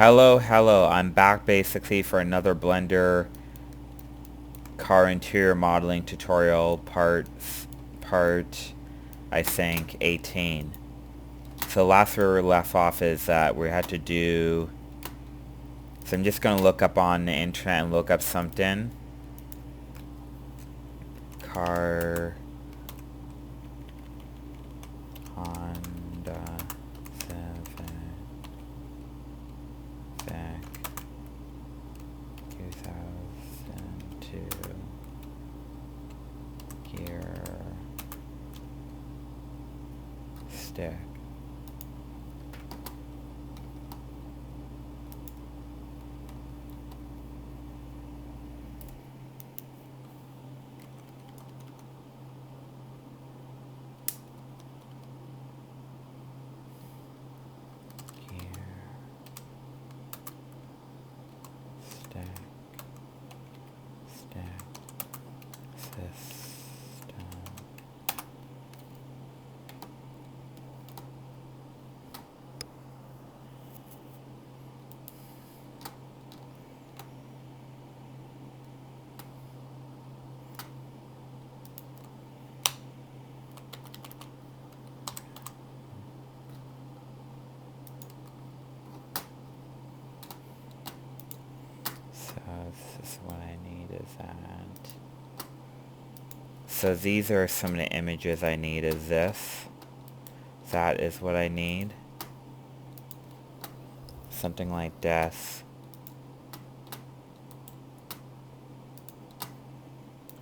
Hello, I'm back basically for another Blender car interior modeling tutorial part, I think, 18. So last where we left off is that we had to do, so I'm just going to look up on the internet and look up something. Car Honda Civic 2002 gear stick. This is what I need is that. So these are some of the images I need is this. That is what I need. Something like this.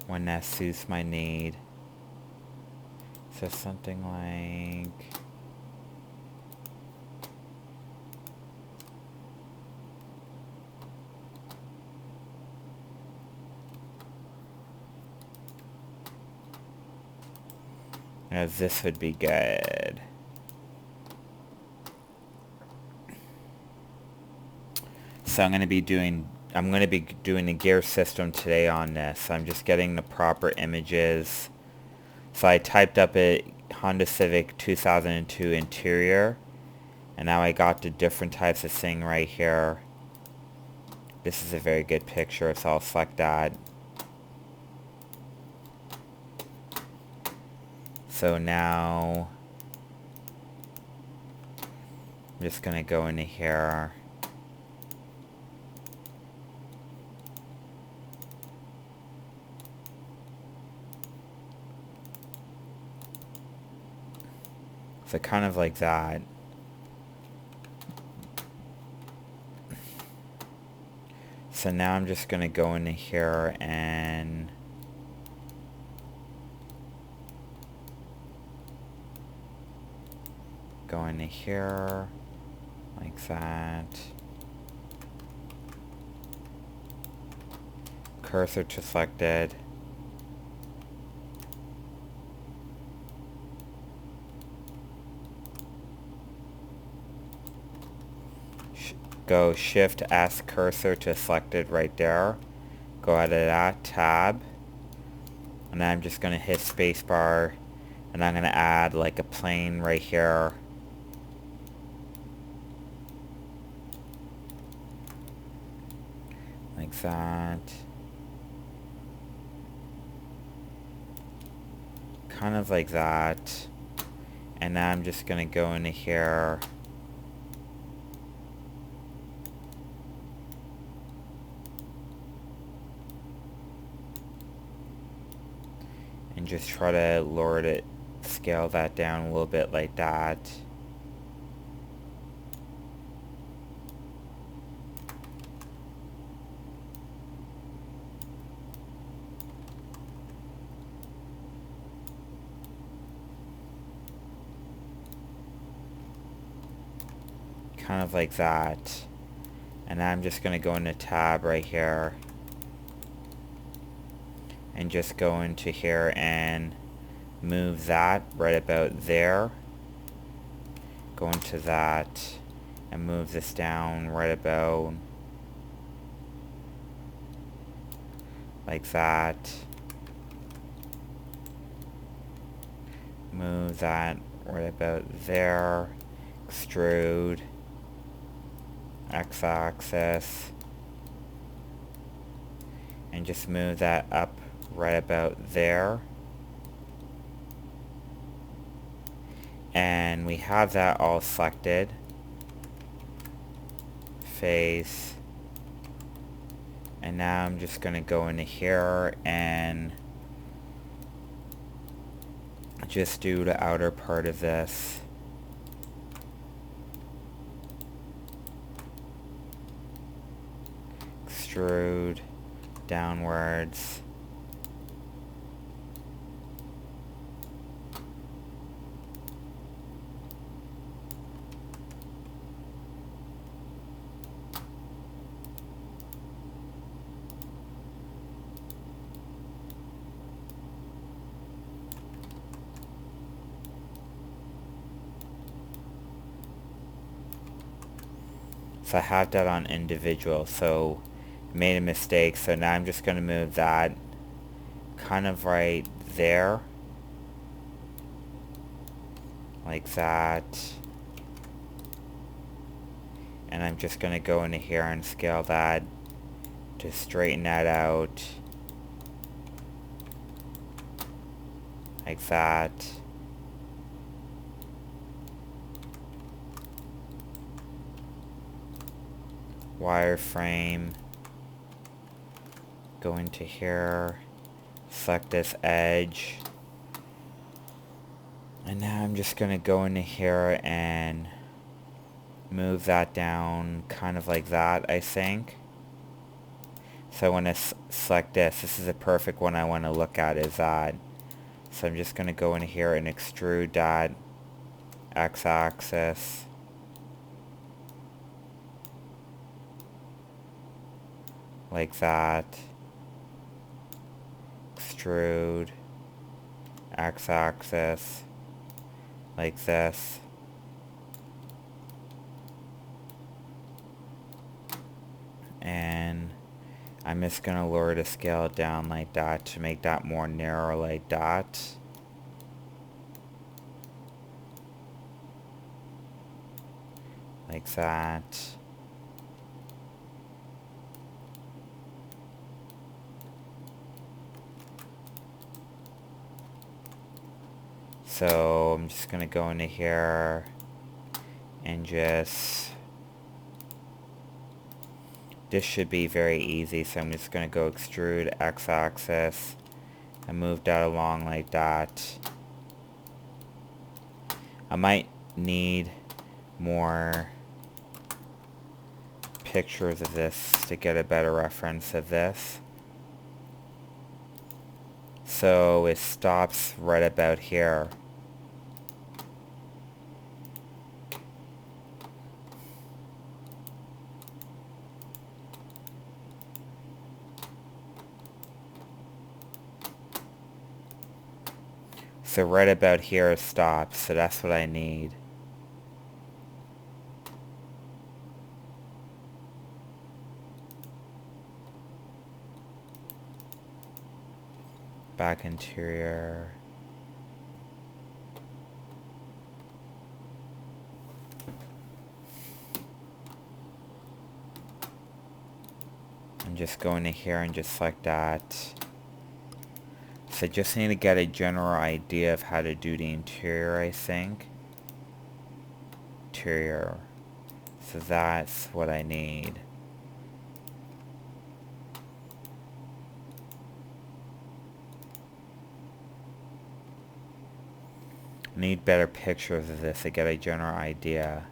When that suits my need. So something like... as this would be good. So I'm going to be doing the gear system today on this. I'm just getting the proper images. So I typed up a Honda Civic 2002 interior, and now I got the different types of thing right here. This is a very good picture, so I'll select that. So now I'm just going to go into here. So kind of like that. So now I'm just going to go into here and go into here like that. Cursor to selected. Go Shift S cursor to selected right there. Go out of that tab. And then I'm just going to hit spacebar. And I'm going to add like a plane right here. Like that. Kind of like that. And now I'm just going to go into here. And just try to lower it, scale that down a little bit like that. Kind of like that. And I'm just going to go into tab right here. And just go into here and move that right about there. Go into that and move this down right about like that. Move that right about there. Extrude. x-axis, and just move that up right about there. And we have that all selected. Face. And now I'm just going to go into here and just do the outer part of this. Extrude downwards. So I have that on individual, so made a mistake, so now I'm just going to move that kind of right there, like that, and I'm just going to go into here and scale that to straighten that out, like that. Wireframe, go into here, select this edge, and now I'm just going to go into here and move that down kind of like that, I think. So when I select this is a perfect one I want to look at, is that. So I'm just going to go in here and extrude that x-axis. Like that. Extrude x-axis. Like this. And I'm just going to lower the scale down like that to make that more narrow like that. Like that. So I'm just going to go into here and just, this should be very easy, so I'm just going to go extrude x-axis and move that along like that. I might need more pictures of this to get a better reference of this. So it stops right about here. So right about here it stops, so that's what I need. Back interior. I'm just going to here and just select that. So I just need to get a general idea of how to do the interior, I think. Interior. So that's what I need. Need better pictures of this to get a general idea.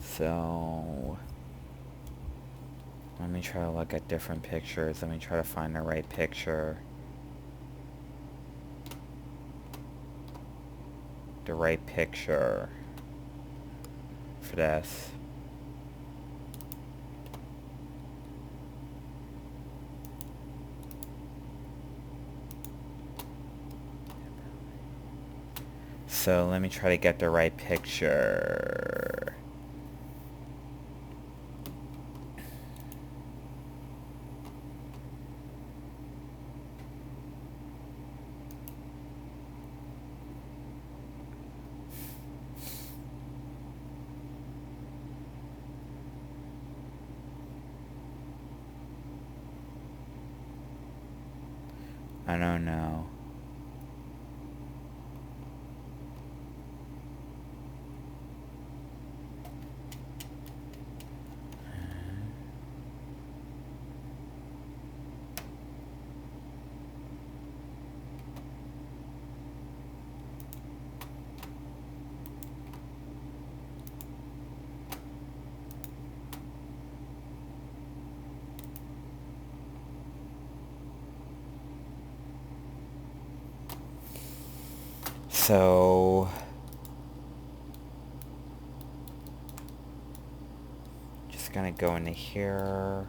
So let me try to look at different pictures. Let me try to find the right picture. The right picture for this. So let me try to get the right picture. I don't know. So just gonna go into here.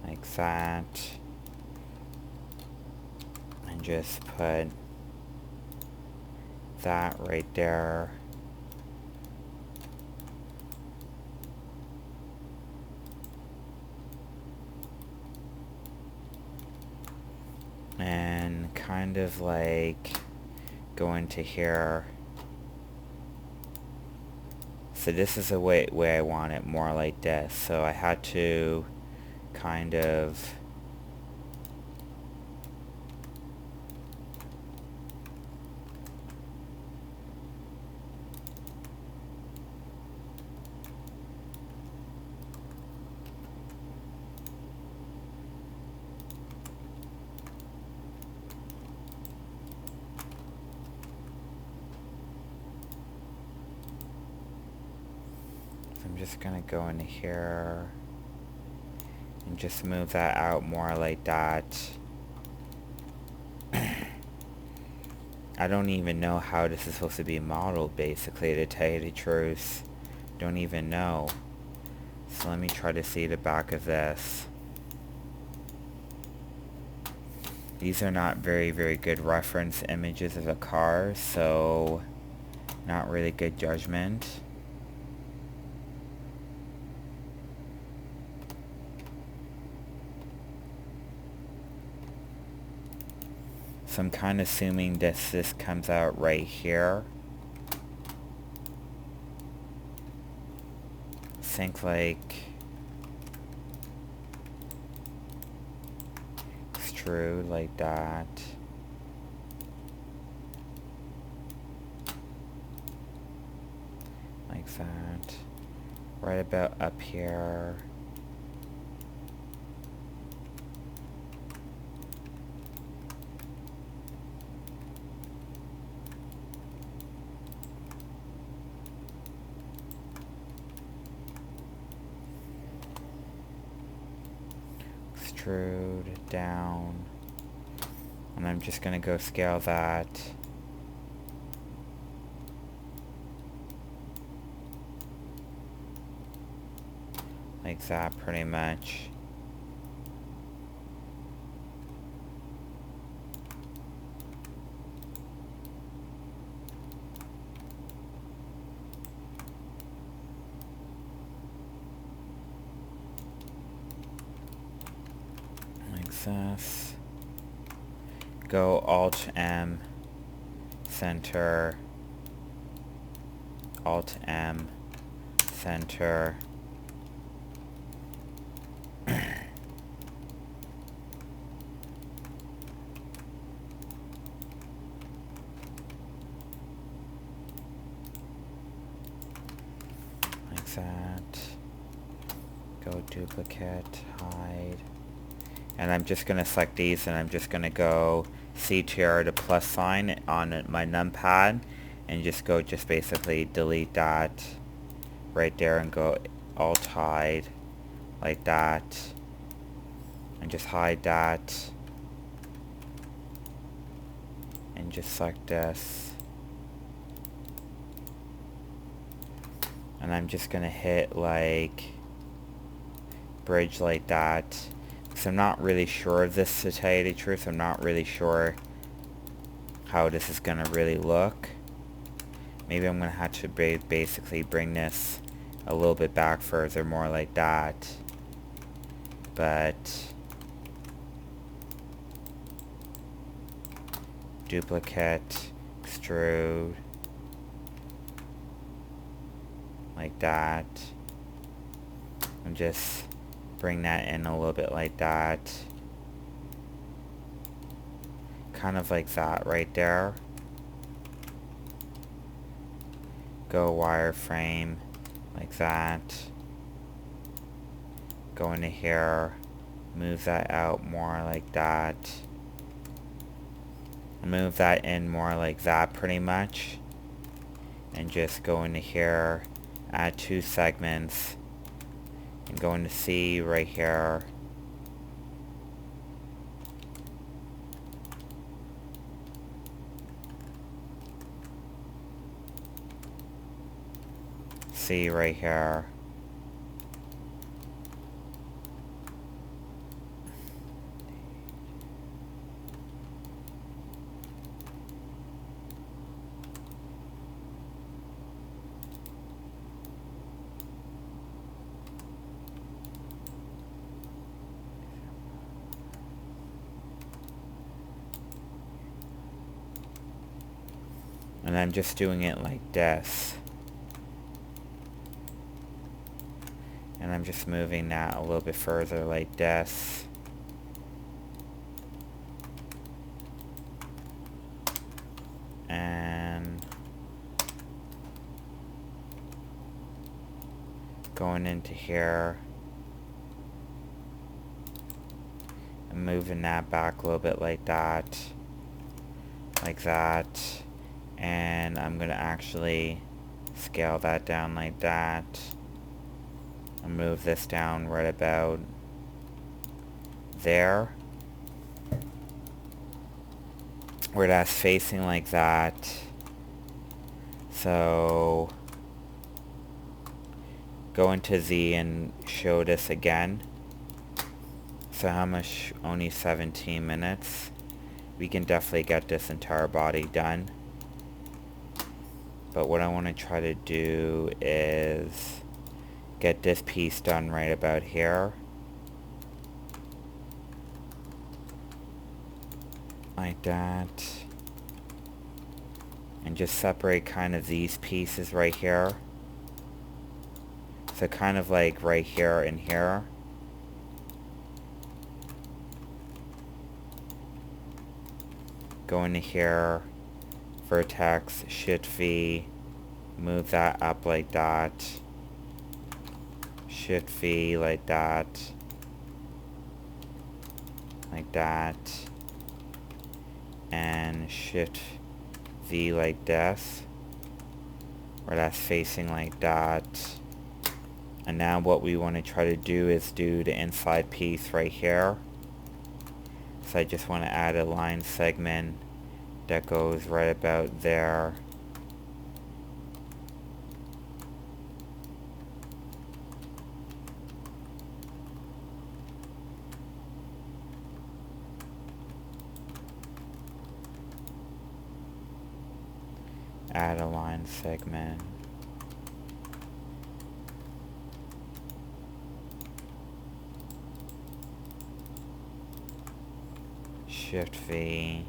Like that. And just put that right there. And kind of like go into here. So this is the way I want it, more like this. So I had to kind of I'm just gonna go into here and just move that out more like that. I don't even know how this is supposed to be modeled, basically, to tell you the truth. Don't even know. So let me try to see the back of this. These are not very good reference images of a car, so not really good judgment. So I'm kind of assuming this comes out right here. Think like extrude like that. Like that. Right about up here. Extrude down, and I'm just gonna go scale that like that pretty much. This. Go Alt M, center, Alt M, center. Like that. Go duplicate, hide. And I'm just going to select these, and I'm just going to go CTR to plus sign on my numpad, and just basically delete that right there and go Alt hide like that, and just hide that, and just select this, and I'm just going to hit like bridge like that. So I'm not really sure of this, to tell you the truth. I'm not really sure how this is going to really look. Maybe I'm going to have to basically bring this a little bit back further, more like that. But duplicate, extrude, like that. And just bring that in a little bit like that. Kind of like that right there. Go wireframe like that. Go into here. Move that out more like that. Move that in more like that pretty much. And just go into here. Add 2 segments. And go into C right here. C right here. And I'm just doing it like this. And I'm just moving that a little bit further like this. And going into here. And moving that back a little bit like that. Like that. And I'm going to actually scale that down like that. And move this down right about there. Where that's facing like that. So go into Z and show this again. So how much? Only 17 minutes. We can definitely get this entire body done. But what I want to try to do is get this piece done right about here. Like that. And just separate kind of these pieces right here. So kind of like right here and here. Go into here. Vertex, Shift V, move that up like that, Shift V like that, and Shift V like this, where that's facing like that. And now what we want to try to do is do the inside piece right here. So I just want to add a line segment that goes right about there. Add a line segment. Shift V.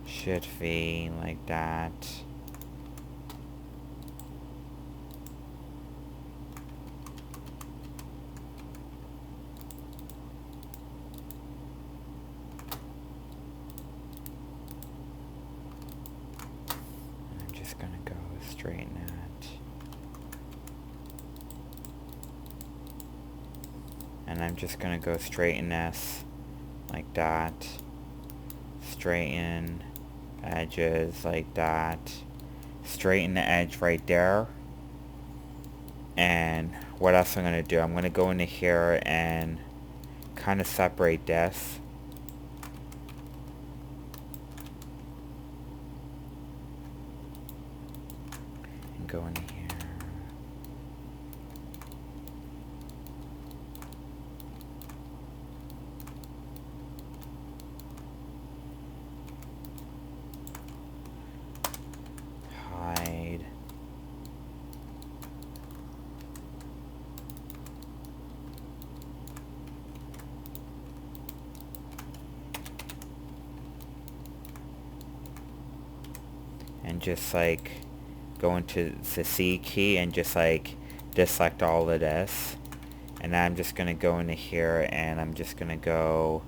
Shift V like that. I'm just gonna go straighten that. And I'm just gonna go straighten this like that. Straighten edges like that. Straighten the edge right there. And what else I'm going to do? I'm going to go into here and kind of separate this. And go into here. Hide. just like go into the C key and just like deselect all of this. And now I'm just going to go into here and I'm just going to go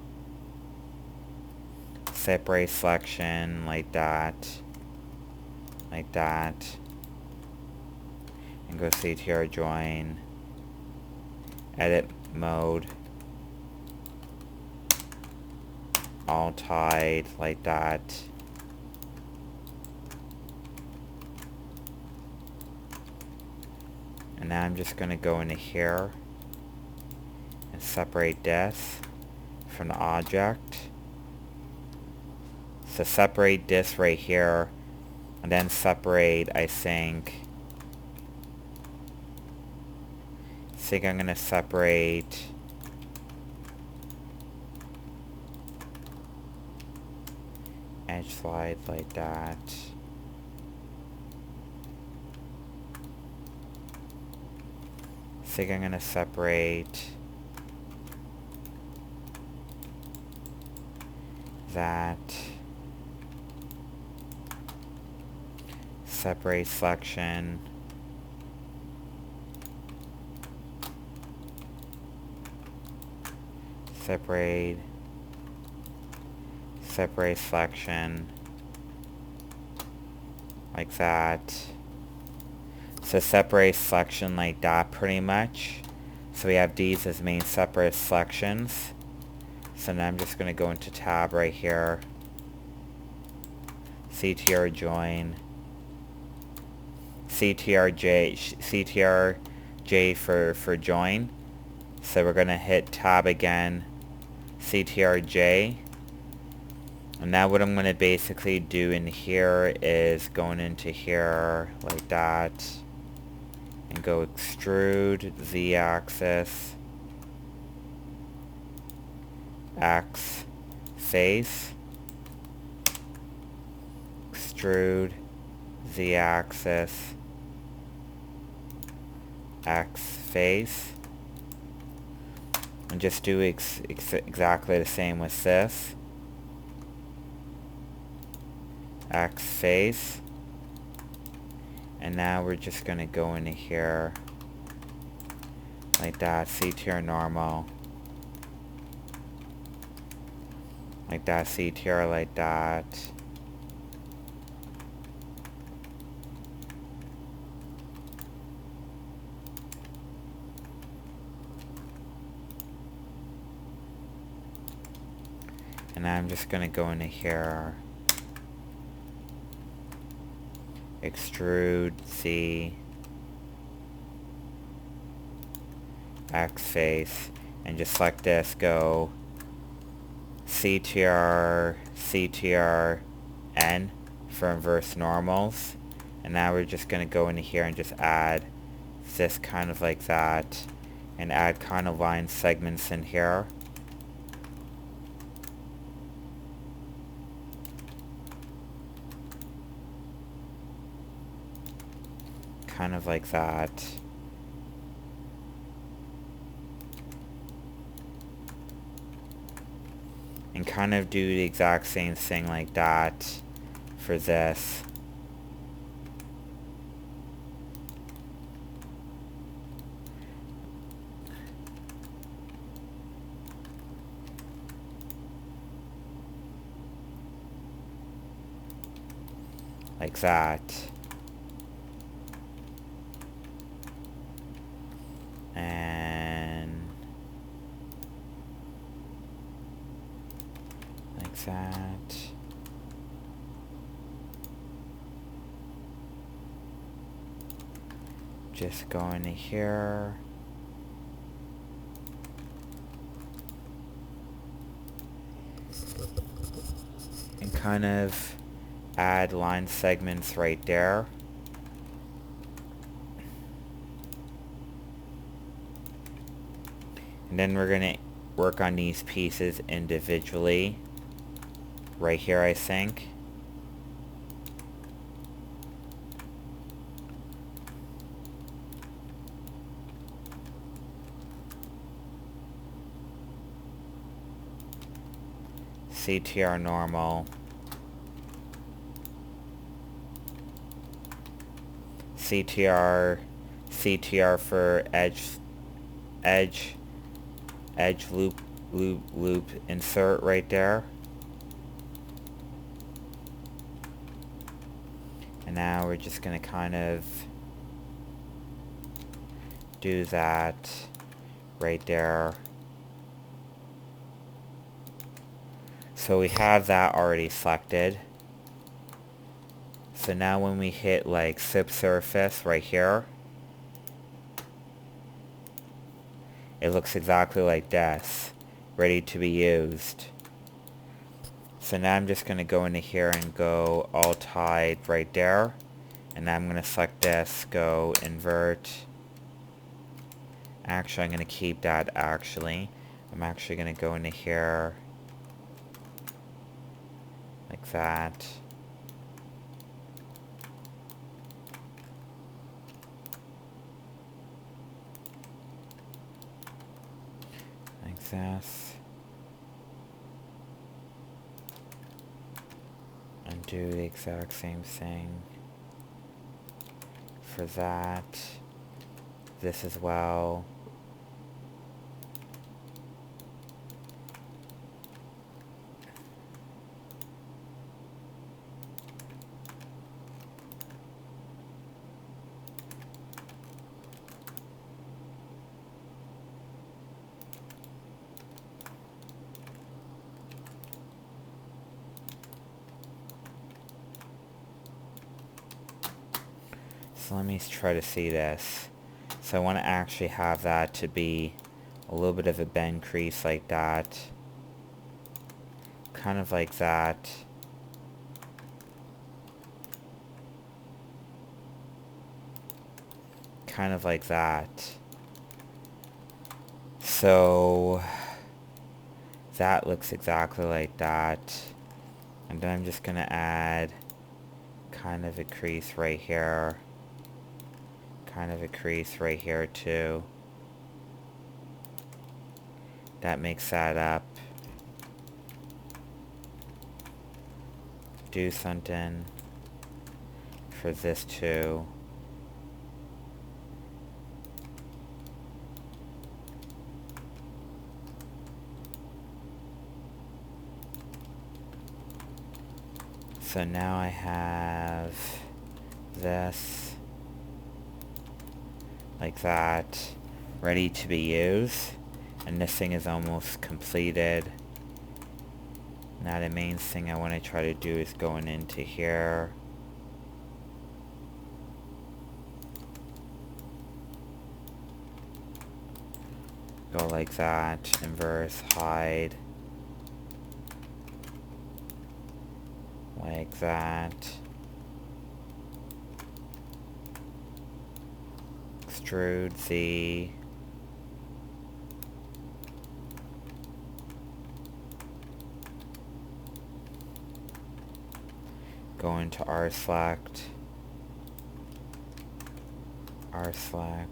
separate selection like that, and go CTR join, edit mode, all tied like that. And now I'm just going to go into here and separate this from the object. So separate this right here, and then separate, I think I'm going to separate edge slide like that. I'm going to separate that. Separate selection. Separate selection. Like that. So separate selection like that pretty much. So we have these as main separate selections. So now I'm just going to go into tab right here. CTR join. CTRJ for join. So we're going to hit tab again. CTRJ. And now what I'm going to basically do in here is going into here like that. And go extrude Z-axis, X, face, extrude Z-axis, X, face, and just do exactly the same with this, X, face. And now we're just going to go into here like that, CTR normal, like that, CTR like that. And now I'm just going to go into here, extrude C, X face, and just select this, go CTR N for inverse normals. And now we're just going to go into here and just add this kind of like that, and add kind of line segments in here. Kind of like that. And kind of do the exact same thing like that for this. Like that. And like that. Just go into here. And kind of add line segments right there. And then we're going to work on these pieces individually. Right here, I think. CTR normal. CTR for edge loop insert right there. And now we're just going to kind of do that right there. So we have that already selected. So now when we hit like subsurface right here, it looks exactly like this, ready to be used. So now I'm just going to go into here and go alt hide right there. And now I'm going to select this, go invert. Actually, I'm going to keep that actually. I'm actually going to go into here like that. Like this. And do the exact same thing for that. This as well. So let me try to see this. So I want to actually have that to be a little bit of a bend crease like that. Kind of like that. Kind of like that. So that looks exactly like that. And then I'm just going to add kind of a crease right here. Kind of a crease right here too. That makes that up. Do something for this too. So now I have this like that, ready to be used. And this thing is almost completed. Now the main thing I want to try to do is going into here. Go like that, inverse, hide. Like that. Extrude Z. Go into R select. R select.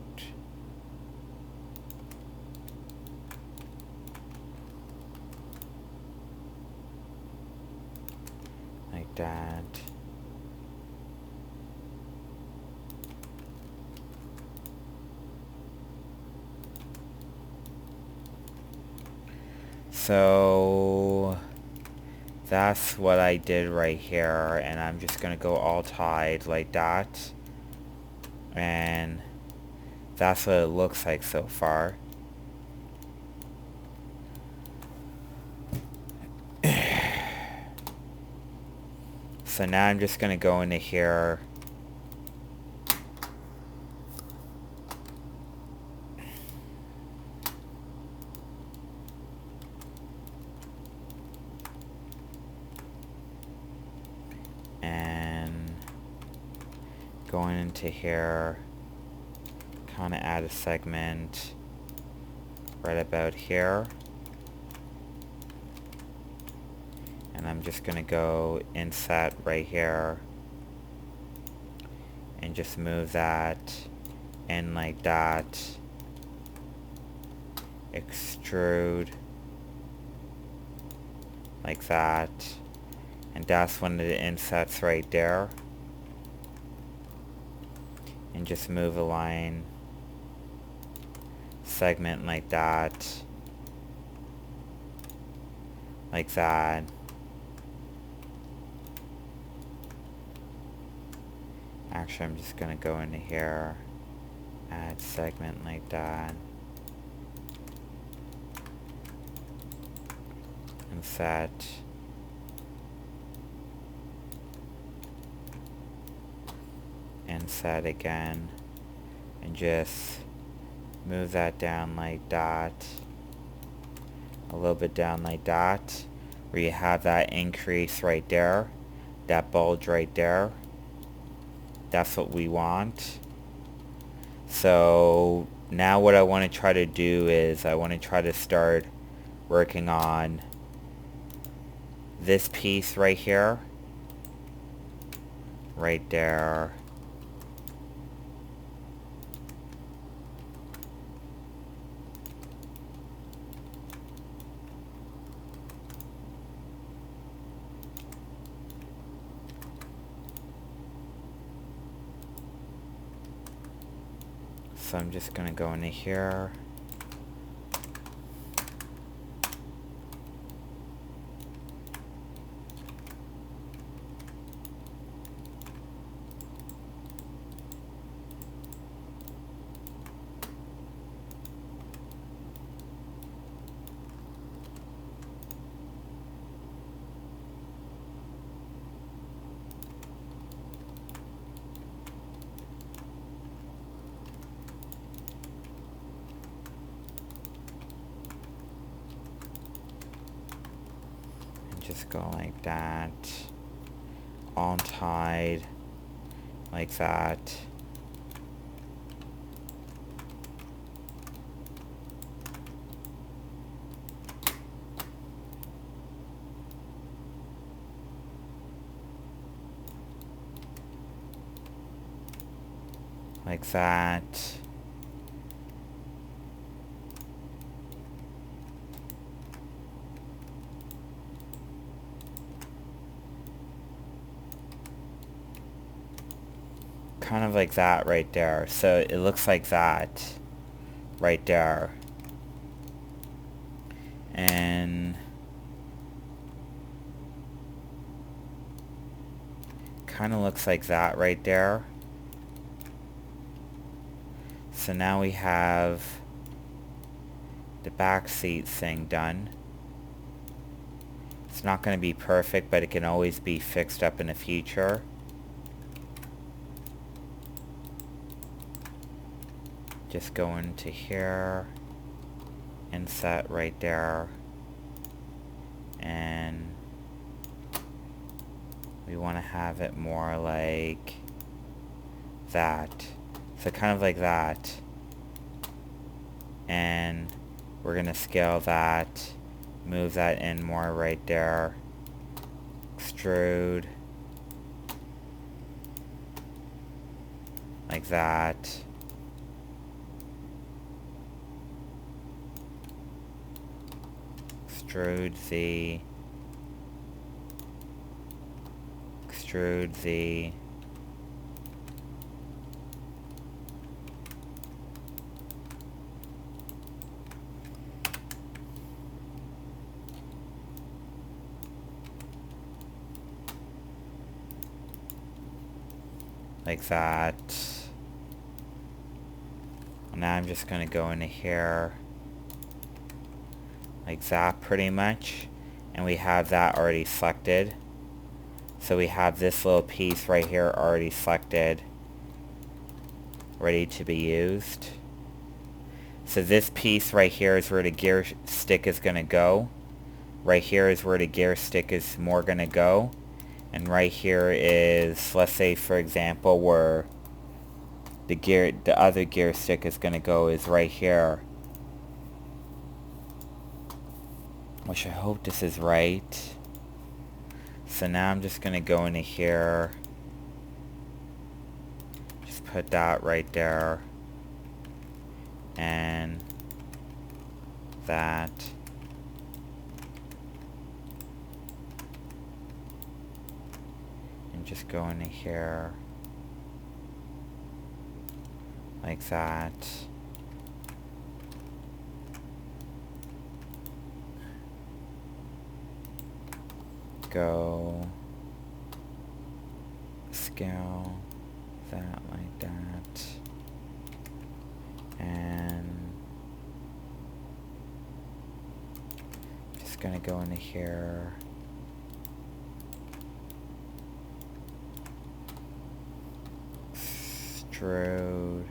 Like that. So that's what I did right here, and I'm just gonna go alt hide like that, and that's what it looks like so far. So now I'm just gonna go into here and going into here, kind of add a segment right about here, and I'm just gonna go inset right here and just move that in like that, extrude like that, and that's one of the insets right there. and just move a line segment like that, like that. Actually, I'm just gonna go into here, add segment like that, and set. And set again, and just move that down like that, a little bit down like that, where you have that increase right there, that bulge right there. That's what we want. So now what I want to try to do is I want to try to start working on this piece right here, right there. So I'm just going to go into here. Just go like that, all tied, like that. Like that. Kind of like that right there. So it looks like that right there. And kind of looks like that right there. So now we have the back seat thing done. It's not going to be perfect, but it can always be fixed up in the future. Just go into here and set right there, and we want to have it more like that. So kind of like that, and we're going to scale that, move that in more right there, extrude like that. Extrude Z, like that. Now I'm just going to go into here like that pretty much, and we have that already selected. So we have this little piece right here already selected, ready to be used. So this piece right here is where the gear stick is going to go. Right here is where the gear stick is more going to go. And right here is, let's say for example, where the other gear stick is going to go is right here. Which I hope this is right. So now I'm just going to go into here. Just put that right there. And that. And just go into here. like that. Go scale that like that, and just gonna go into here, extrude,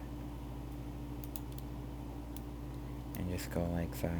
and just go like that.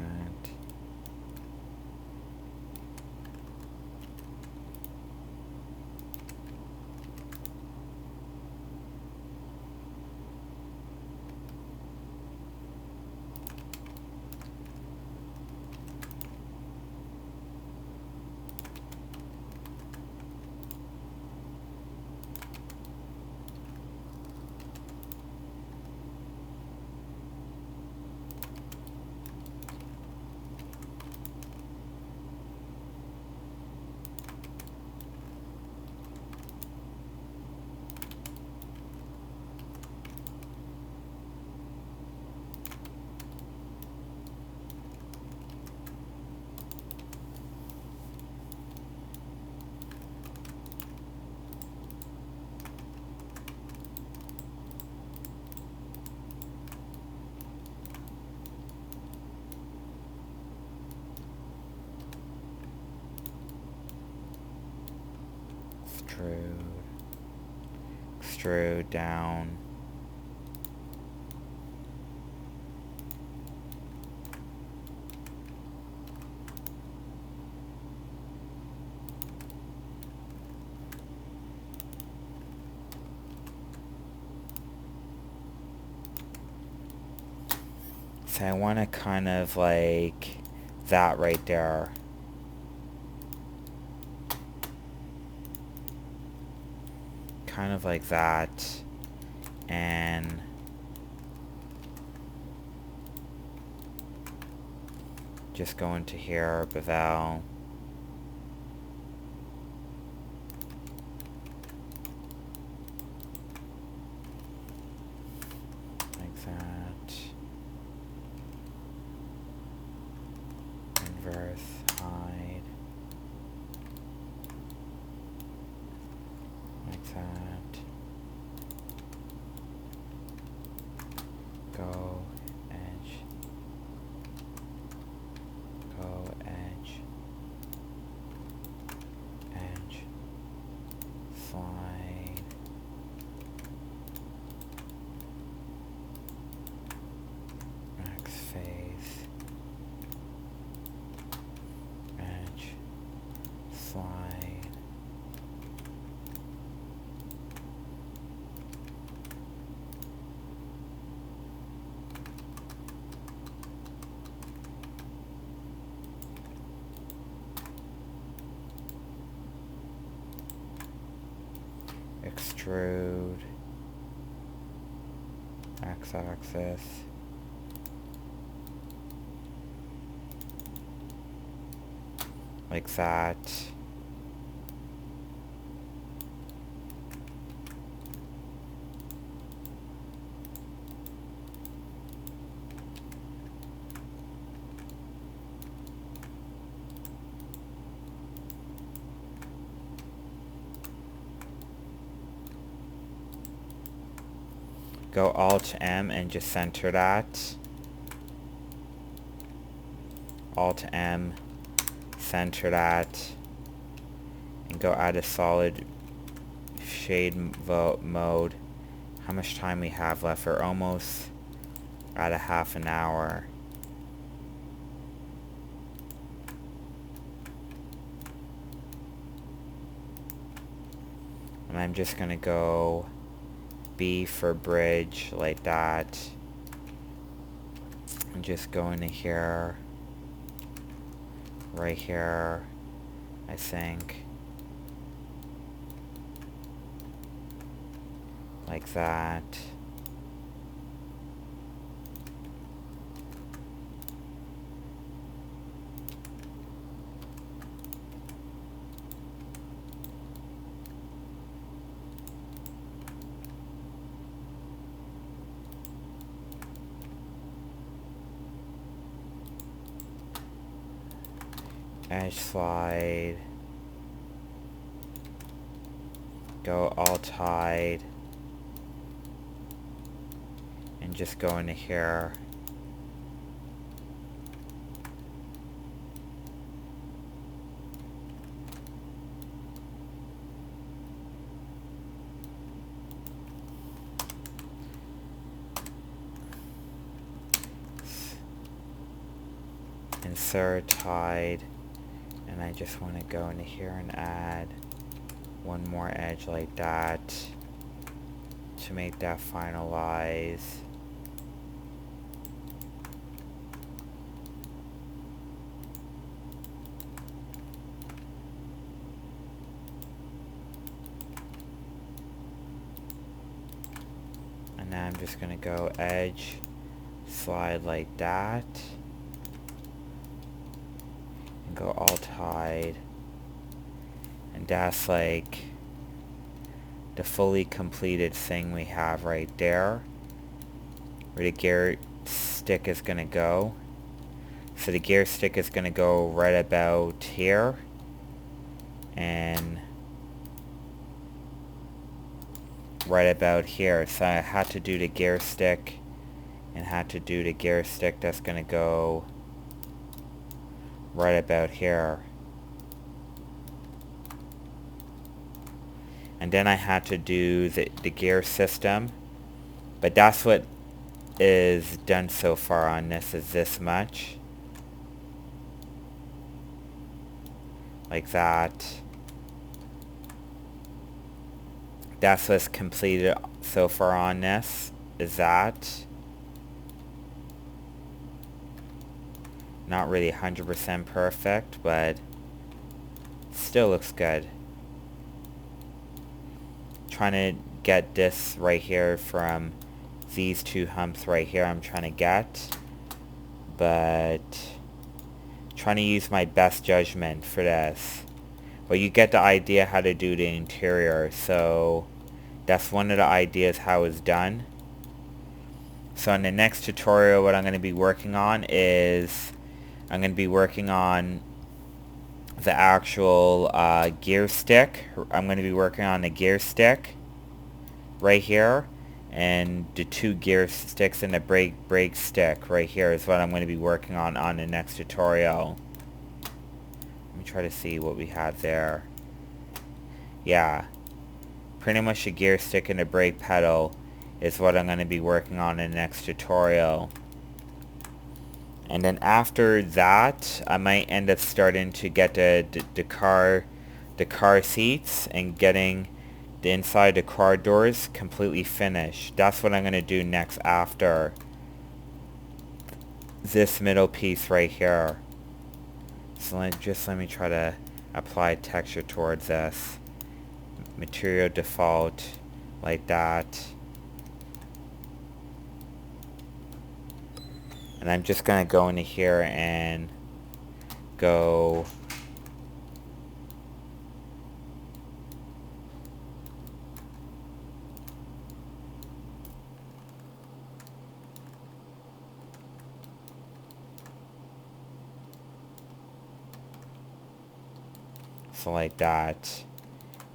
Extrude down. So I want to kind of like that right there. Kind of like that, and just go into here, bevel, like that, inverse, hide, like that, go, edge, go, edge, edge, slide, max face, edge, slide, extrude, x-axis, like that. Go Alt M and just center that. Alt M, center that, and go add a solid shade mode. How much time we have left? We're almost at a half an hour. And I'm just gonna go B for bridge, like that, and just go into here, right here, I think, like that. edge slide, go all tied, and just go into here. Insert, tied, and I just want to go into here and add one more edge like that to make that finalize. And now I'm just going to go edge, slide like that, and go all tied. And that's like the fully completed thing we have right there, where the gear stick is going to go. So the gear stick is going to go right about here, and right about here. So I had to do the gear stick, and had to do the gear stick that's going to go right about here. And then I had to do the gear system, but that's what is done so far on this, is this much, like that. That's what's completed so far on this, is that. Not really 100% perfect, but still looks good. Trying to get this right here from these two humps right here I'm trying to get, but trying to use my best judgment for this. But you get the idea how to do the interior, so that's one of the ideas how it's done. So in the next tutorial, what I'm going to be working on is I'm going to be working on the actual gear stick. I'm going to be working on the gear stick right here, and the two gear sticks and the brake stick right here is what I'm going to be working on the next tutorial. Let me try to see what we have there. Yeah, pretty much the gear stick and the brake pedal is what I'm going to be working on in the next tutorial. And then after that, I might end up starting to get the car seats and getting the inside the car doors completely finished. That's what I'm going to do next after this middle piece right here. So let me try to apply texture towards this. Material default, like that. And I'm just going to go into here and go so like that.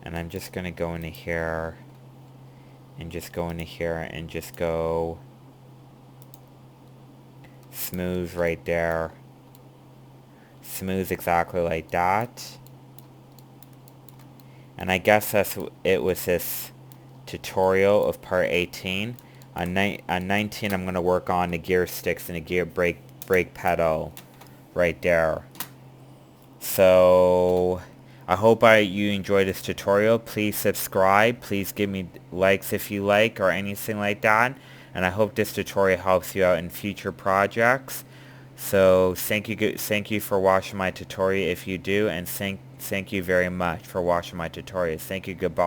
And I'm just going to go into here and just go into here and just go smooth right there. Smooth exactly like that. And I guess that's it with this tutorial of part 18. On 19 I'm going to work on the gear sticks and the gear brake pedal right there. So I hope you enjoyed this tutorial. Please subscribe. Please give me likes if you like or anything like that. And I hope this tutorial helps you out in future projects. So thank you for watching my tutorial if you do, and thank you very much for watching my tutorial. Thank you, goodbye.